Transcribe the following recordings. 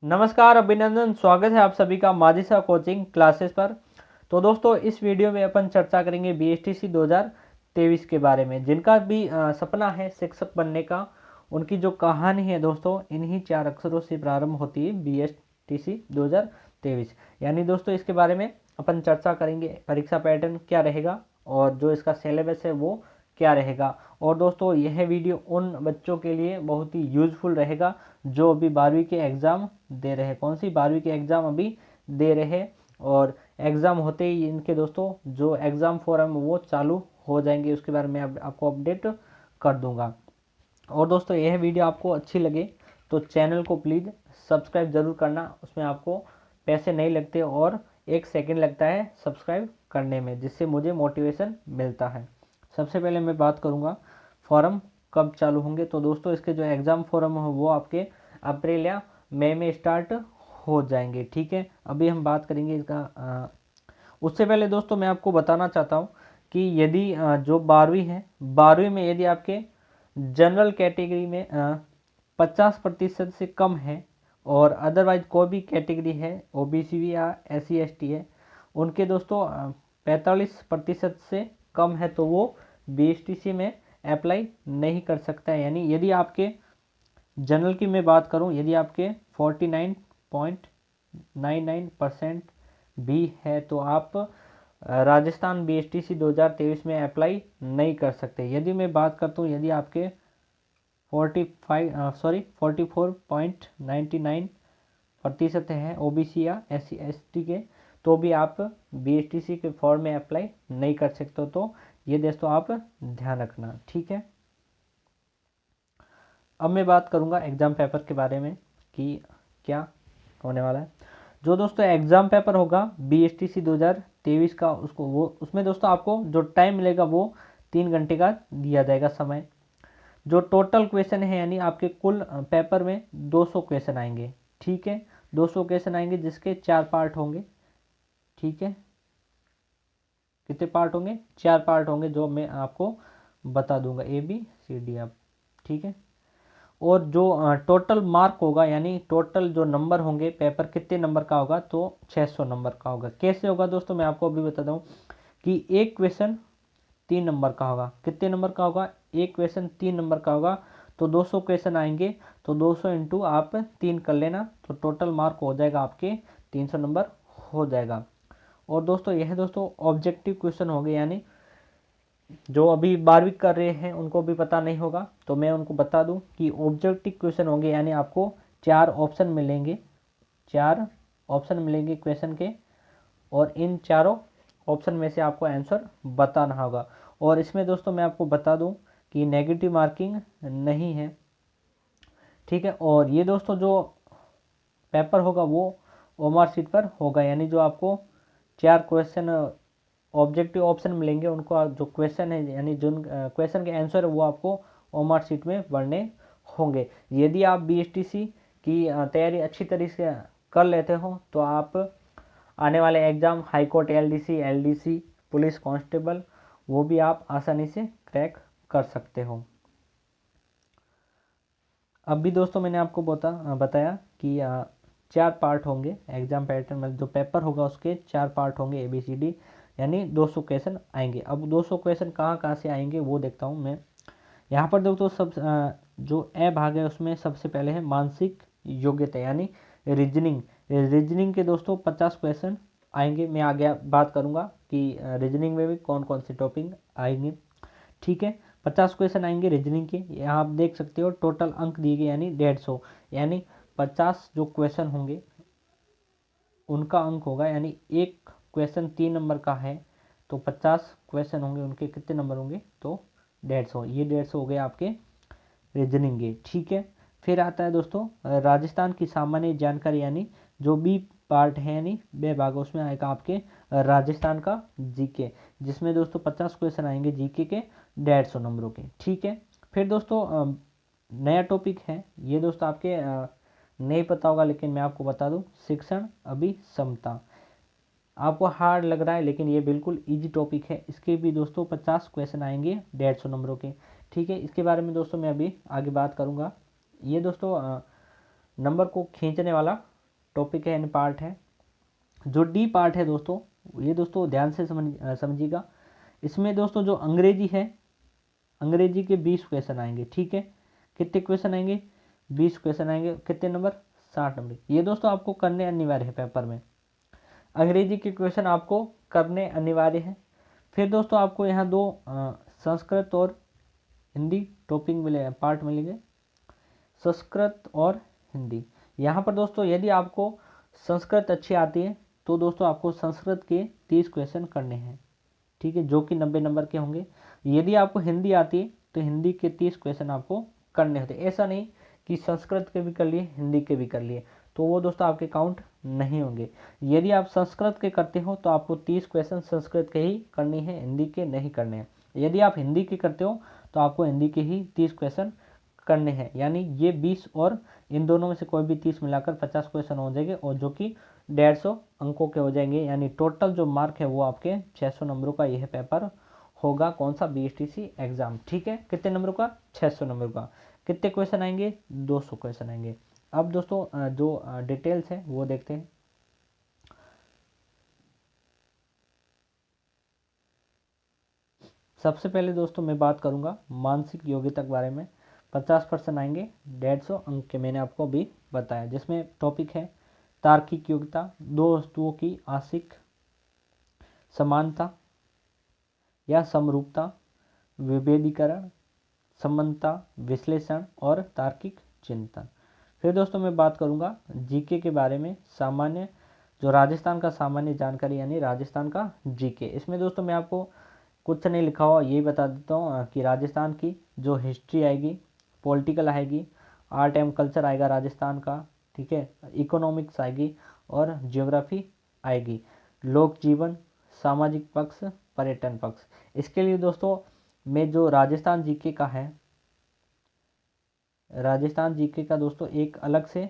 नमस्कार, अभिनंदन, स्वागत है आप सभी का माजिसा कोचिंग क्लासेस पर। तो दोस्तों इस वीडियो में अपन चर्चा करेंगे बीएसटीसी 2023 के बारे में। जिनका भी सपना है शिक्षक बनने का, उनकी जो कहानी है दोस्तों इन्हीं 4 अक्षरों से प्रारंभ होती है, बीएसटीसी 2023। यानी दोस्तों इसके बारे में अपन चर्चा करेंगे, परीक्षा पैटर्न क्या रहेगा और जो इसका सिलेबस है वो क्या रहेगा। और दोस्तों यह वीडियो उन बच्चों के लिए बहुत ही यूजफुल रहेगा जो अभी 12वीं के एग्ज़ाम दे रहे हैं। कौन सी 12वीं के एग्ज़ाम अभी दे रहे हैं, और एग्ज़ाम होते ही इनके दोस्तों जो एग्ज़ाम फॉर्म वो चालू हो जाएंगे, उसके बारे में आपको अपडेट कर दूंगा। और दोस्तों यह वीडियो आपको अच्छी लगे तो चैनल को प्लीज़ सब्सक्राइब ज़रूर करना। उसमें आपको पैसे नहीं लगते और 1 सेकंड लगता है सब्सक्राइब करने में, जिससे मुझे मोटिवेशन मिलता है। सबसे पहले मैं बात करूँगा फॉर्म कब चालू होंगे। तो दोस्तों इसके जो एग्ज़ाम फॉर्म हो वो आपके अप्रैल या मई में स्टार्ट हो जाएंगे। ठीक है, अभी हम बात करेंगे इसका। उससे पहले दोस्तों मैं आपको बताना चाहता हूँ कि यदि जो 12वीं है, 12वीं में यदि आपके जनरल कैटेगरी में 50% से कम है और अदरवाइज कोई भी कैटेगरी है, ओबीसी या SC ST है, उनके दोस्तों 45% से कम है तो वो बीएसटीसी में अप्लाई नहीं कर सकता है। यानी यदि आपके जनरल की मैं बात करूं, यदि आपके 49.99% भी है तो आप राजस्थान बीएसटीसी 2023 में अप्लाई नहीं कर सकते। यदि मैं बात करता हूँ, यदि आपके 44.99% है ओबीसी या SC ST के, तो भी आप बीएसटीसी के फॉर्म में अप्लाई नहीं कर सकते। तो ये दोस्तों आप ध्यान रखना, ठीक है। अब मैं बात करूंगा एग्ज़ाम पेपर के बारे में कि क्या होने वाला है। जो दोस्तों एग्ज़ाम पेपर होगा बीएसटीसी 2023 का, उसमें दोस्तों आपको जो टाइम मिलेगा वो 3 घंटे का दिया जाएगा समय। जो टोटल क्वेश्चन है, यानी आपके कुल पेपर में 200 क्वेश्चन आएंगे। ठीक है, 200 क्वेश्चन आएंगे जिसके 4 पार्ट होंगे। ठीक है, कितने पार्ट होंगे? 4 पार्ट होंगे, जो मैं आपको बता दूंगा, ABCD आप। ठीक है, और जो टोटल मार्क होगा, यानी टोटल जो नंबर होंगे, पेपर कितने नंबर का होगा, तो 600 नंबर का होगा। कैसे होगा दोस्तों मैं आपको अभी बताता हूँ कि एक क्वेश्चन 3 नंबर का होगा। कितने नंबर का होगा? एक क्वेश्चन 3 नंबर का होगा। तो 200 क्वेश्चन आएंगे, तो 200 इंटू आप 3 कर लेना, तो टोटल मार्क हो जाएगा आपके 300 नंबर हो जाएगा। और दोस्तों यह दोस्तों ऑब्जेक्टिव क्वेश्चन हो गए, यानी जो अभी 12वीं कर रहे हैं उनको भी पता नहीं होगा, तो मैं उनको बता दूं कि ऑब्जेक्टिव क्वेश्चन होंगे, यानी आपको 4 ऑप्शन मिलेंगे, 4 ऑप्शन मिलेंगे क्वेश्चन के, और इन चारों ऑप्शन में से आपको आंसर बताना होगा। और इसमें दोस्तों मैं आपको बता दूं कि नेगेटिव मार्किंग नहीं है। ठीक है, और ये दोस्तों जो पेपर होगा वो ओमआर शीट पर होगा, यानी जो आपको 4 क्वेश्चन ऑब्जेक्टिव ऑप्शन मिलेंगे, उनको जो क्वेश्चन है, यानी जिन क्वेश्चन के आंसर है वो आपको ओमआर शीट में भरने होंगे। यदि आप बीएसटीसी की तैयारी अच्छी तरीके से कर लेते हो तो आप आने वाले exam high court, LDC, police constable, वो भी आप आसानी से क्रैक कर सकते हो। अब भी दोस्तों मैंने आपको बताया कि 4 पार्ट होंगे एग्जाम पैटर्न में। जो पेपर होगा उसके 4 पार्ट होंगे, ABCD, यानी 200 क्वेश्चन आएंगे। अब 200 क्वेश्चन कहाँ कहाँ से आएंगे वो देखता हूँ मैं। यहाँ पर दोस्तों जो ए भाग है उसमें सबसे पहले है मानसिक योग्यता, यानी रीजनिंग। रीजनिंग के दोस्तों 50 क्वेश्चन आएंगे। मैं आगे बात करूँगा कि रीजनिंग में भी कौन कौन से टॉपिक आएंगे। ठीक है, 50 क्वेश्चन आएंगे रीजनिंग के। यहाँ आप देख सकते हो टोटल अंक दिए गए, यानी 150, यानी 50 जो क्वेश्चन होंगे उनका अंक होगा, यानी एक क्वेश्चन 3 नंबर का है तो 50 क्वेश्चन होंगे, उनके कितने नंबर होंगे, तो 150। ये 150 हो गए आपके रीजनिंग के। ठीक है, फिर आता है दोस्तों राजस्थान की सामान्य जानकारी, यानी जो बी पार्ट है, यानी बे भाग, उसमें आएगा आपके राजस्थान का जीके, जिसमें दोस्तों 50 क्वेश्चन आएंगे जीके के 150 नंबरों के। ठीक है, फिर दोस्तों नया टॉपिक है, ये दोस्तों आपके नहीं पता होगा, लेकिन मैं आपको बता दूं, शिक्षण अभिक्षमता। आपको हार्ड लग रहा है, लेकिन ये बिल्कुल इजी टॉपिक है। इसके भी दोस्तों 50 क्वेश्चन आएंगे 150 नंबरों के। ठीक है, इसके बारे में दोस्तों मैं अभी आगे बात करूंगा। ये दोस्तों नंबर को खींचने वाला टॉपिक है यानी पार्ट है। जो डी पार्ट है दोस्तों, ये दोस्तों ध्यान से समझिएगा। इसमें दोस्तों जो अंग्रेजी है, अंग्रेजी के 20 क्वेश्चन आएंगे, ठीक है। कितने क्वेश्चन आएंगे? 20 क्वेश्चन आएंगे। कितने नंबर? 60 नंबर। ये दोस्तों आपको करने अनिवार्य है पेपर में, अंग्रेजी के क्वेश्चन आपको करने अनिवार्य है। फिर दोस्तों आपको यहाँ दो संस्कृत और हिंदी टॉपिक मिले, पार्ट मिलेंगे, संस्कृत और हिंदी। यहाँ पर दोस्तों यदि आपको संस्कृत अच्छी आती है तो दोस्तों आपको संस्कृत के 30 क्वेश्चन करने हैं, ठीक है, जो कि 90 नंबर के होंगे। यदि आपको हिंदी आती है तो हिंदी के 30 क्वेश्चन आपको करने होते। ऐसा नहीं कि संस्कृत के भी कर लिए हिंदी के भी कर लिए, तो वो दोस्तों आपके काउंट नहीं होंगे। यदि आप संस्कृत के करते हो तो आपको 30 क्वेश्चन संस्कृत के ही करनी है, हिंदी के नहीं करने हैं। यदि आप हिंदी के करते हो तो आपको हिंदी के ही 30 क्वेश्चन करने हैं, यानी ये 20 और इन दोनों में से कोई भी 30 मिलाकर 50 क्वेश्चन हो जाएंगे, और जो कि 150 अंकों के हो जाएंगे। यानी टोटल जो मार्क है वो आपके 600 नंबरों का यह पेपर होगा। कौन सा? बीएसटीसी एग्जाम, ठीक है। कितने नंबरों का? 600 नंबर का। कितने क्वेश्चन आएंगे? 200 क्वेश्चन आएंगे। अब दोस्तों जो डिटेल्स है वो देखते हैं। सबसे पहले दोस्तों मैं बात करूंगा मानसिक योग्यता के बारे में। 50% आएंगे, 150 अंक के मैंने आपको अभी बताया, जिसमें टॉपिक है तार्किक योग्यता, दो वस्तुओं की आंशिक समानता या समरूपता, विभेदीकरण, समानता, विश्लेषण और तार्किक चिंतन। फिर दोस्तों मैं बात करूंगा जीके के बारे में, सामान्य जो राजस्थान का सामान्य जानकारी यानी राजस्थान का जीके। इसमें दोस्तों मैं आपको कुछ नहीं लिखा हुआ यही बता देता हूँ कि राजस्थान की जो हिस्ट्री आएगी, पॉलिटिकल आएगी, आर्ट एंड कल्चर आएगा राजस्थान का, ठीक है, इकोनॉमिक्स आएगी और जियोग्राफी आएगी, लोक जीवन, सामाजिक पक्ष, पर्यटन पक्ष। इसके लिए दोस्तों मैं जो राजस्थान जीके का है, राजस्थान जीके का दोस्तों एक अलग से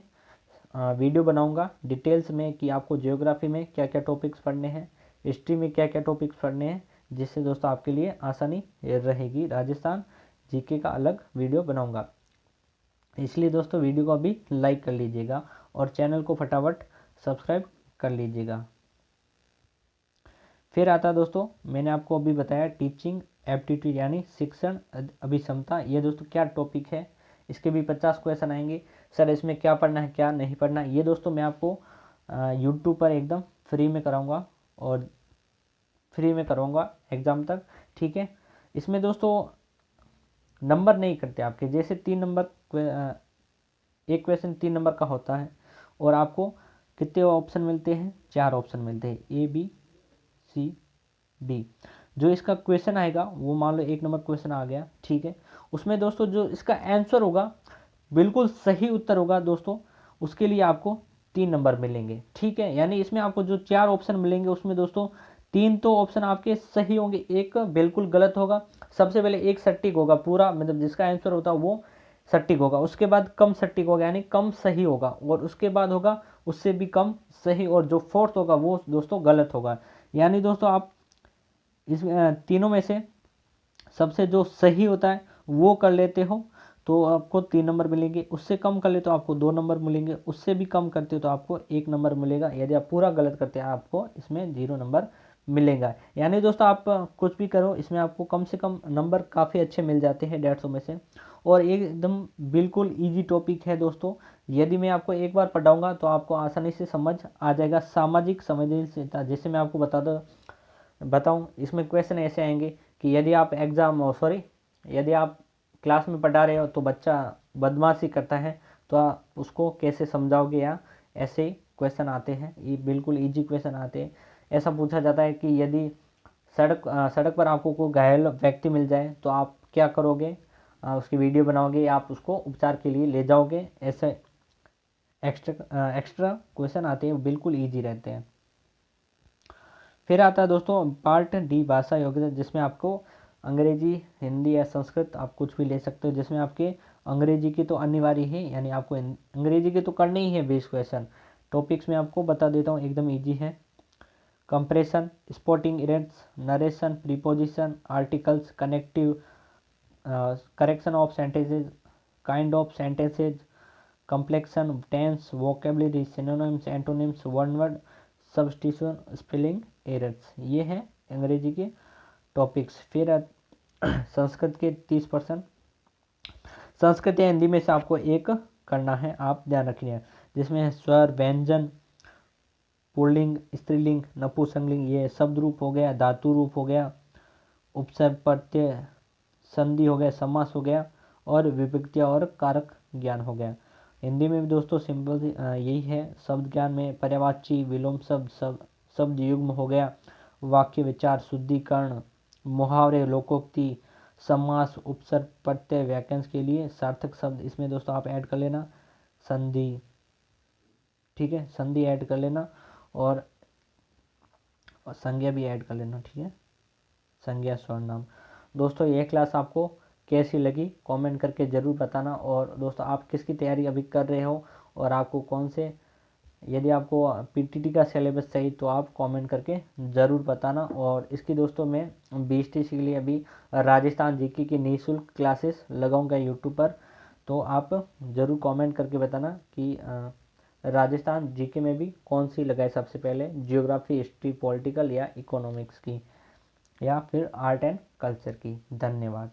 वीडियो बनाऊंगा डिटेल्स में कि आपको जियोग्राफी में क्या क्या टॉपिक्स पढ़ने हैं, हिस्ट्री में क्या क्या टॉपिक्स पढ़ने हैं, जिससे दोस्तों आपके लिए आसानी रहेगी। राजस्थान जीके का अलग वीडियो बनाऊंगा, इसलिए दोस्तों वीडियो को अभी लाइक कर लीजिएगा और चैनल को फटाफट सब्सक्राइब कर लीजिएगा। फिर आता है दोस्तों, मैंने आपको अभी बताया टीचिंग एप्टीट्यूड यानी शिक्षण अभिक्षमता। ये दोस्तों क्या टॉपिक है, इसके भी 50 क्वेश्चन आएंगे। सर इसमें क्या पढ़ना है क्या नहीं पढ़ना, ये दोस्तों मैं आपको यूट्यूब पर एकदम फ्री में कराऊंगा और फ्री में कराऊंगा एग्ज़ाम तक, ठीक है। इसमें दोस्तों नंबर नहीं करते आपके, जैसे 3 नंबर एक क्वेश्चन 3 नंबर का होता है और आपको कितने ऑप्शन मिलते हैं? 4 ऑप्शन मिलते हैं, ए बी सी डी। जो इसका क्वेश्चन आएगा वो मान लो 1 नंबर क्वेश्चन आ गया, ठीक है, उसमें दोस्तों जो इसका आंसर होगा बिल्कुल सही उत्तर होगा दोस्तों, उसके लिए आपको 3 नंबर मिलेंगे, ठीक है। यानी इसमें आपको जो 4 ऑप्शन मिलेंगे उसमें दोस्तों 3 तो ऑप्शन आपके सही होंगे, एक बिल्कुल गलत होगा। सबसे पहले एक सटीक होगा पूरा, मतलब जिसका आंसर होता है वो सटीक होगा, उसके बाद कम सटीक होगा यानी कम सही होगा, और उसके बाद होगा उससे भी कम सही, और जो फोर्थ होगा वो दोस्तों गलत होगा। यानी दोस्तों आप इसमें तीनों में से सबसे जो सही होता है वो कर लेते हो तो आपको 3 नंबर मिलेंगे, उससे कम कर ले तो आपको 2 नंबर मिलेंगे, उससे भी कम करते हो तो आपको 1 नंबर मिलेगा। यदि आप पूरा गलत करते हैं आपको इसमें 0 नंबर मिलेगा। यानी दोस्तों आप कुछ भी करो इसमें आपको कम से कम नंबर काफ़ी अच्छे मिल जाते हैं 150 में से, और एकदम बिल्कुल ईजी टॉपिक है दोस्तों। यदि मैं आपको एक बार पढ़ाऊँगा तो आपको आसानी से समझ आ जाएगा। सामाजिक संवेदनशीलता, जैसे मैं आपको बताऊं, इसमें क्वेश्चन ऐसे आएंगे कि यदि आप क्लास में पढ़ा रहे हो तो बच्चा बदमाशी करता है तो आप उसको कैसे समझाओगे, या ऐसे क्वेश्चन आते हैं, ये बिल्कुल इजी क्वेश्चन आते हैं। ऐसा पूछा जाता है कि यदि सड़क पर आपको कोई घायल व्यक्ति मिल जाए तो आप क्या करोगे, उसकी वीडियो बनाओगे या आप उसको उपचार के लिए ले जाओगे। ऐसे एक्स्ट्रा क्वेश्चन आते हैं, बिल्कुल ईजी रहते हैं। फिर आता है दोस्तों पार्ट डी भाषा योग्यता, जिसमें आपको अंग्रेजी, हिंदी या संस्कृत आप कुछ भी ले सकते हो, जिसमें आपके अंग्रेजी की तो अनिवार्य है, यानी आपको अंग्रेजी के तो करने ही है 20 क्वेश्चन। टॉपिक्स में आपको बता देता हूँ, एकदम इजी है। Compression, sporting events, narration, preposition, articles, connective, correction of sentences, kind of sentences, complexion, tense, vocabulary, synonyms, antonyms, one word substitution, spelling errors, ये है अंग्रेजी के टॉपिक्स। फिर संस्कृत के 30%, संस्कृत या हिंदी में से आपको एक करना है, आप ध्यान रखिए, जिसमें है स्वर, व्यंजन, पुल्लिंग, स्त्रीलिंग, नपुंसकलिंग, ये शब्द रूप हो गया, धातु रूप हो गया, उपसर्ग, प्रत्यय, संधि हो गया, समास हो गया, और विभक्तियाँ और कारक ज्ञान हो गया। हिंदी में भी दोस्तों सिंपल यही है। शब्द ज्ञान में पर्यायवाची, विलोम शब्द, शब्द युग्म हो गया, वाक्य विचार, शुद्धिकरण, मुहावरे, लोकोक्ति, समास, उपसर्ग, प्रत्यय, वाक्यांश के लिए सार्थक शब्द इसमें दोस्तों आप ऐड कर लेना, संधि, ठीक है, संधि ऐड कर लेना, और संज्ञा भी ऐड कर लेना, ठीक है, संज्ञा सर्वनाम। दोस्तों ये क्लास आपको कैसी लगी कमेंट करके ज़रूर बताना। और दोस्तों आप किसकी तैयारी अभी कर रहे हो और आपको कौन से, यदि आपको पीटीटी का सिलेबस चाहिए तो आप कमेंट करके ज़रूर बताना। और इसकी दोस्तों मैं बीएसटीसी के लिए अभी राजस्थान जीके की निःशुल्क क्लासेस लगाऊंगा यूट्यूब पर, तो आप ज़रूर कमेंट करके बताना कि राजस्थान जीके में भी कौन सी लगाए सबसे पहले, जियोग्राफी, हिस्ट्री, पॉलिटिकल या इकोनॉमिक्स की, या फिर आर्ट एंड कल्चर की। धन्यवाद।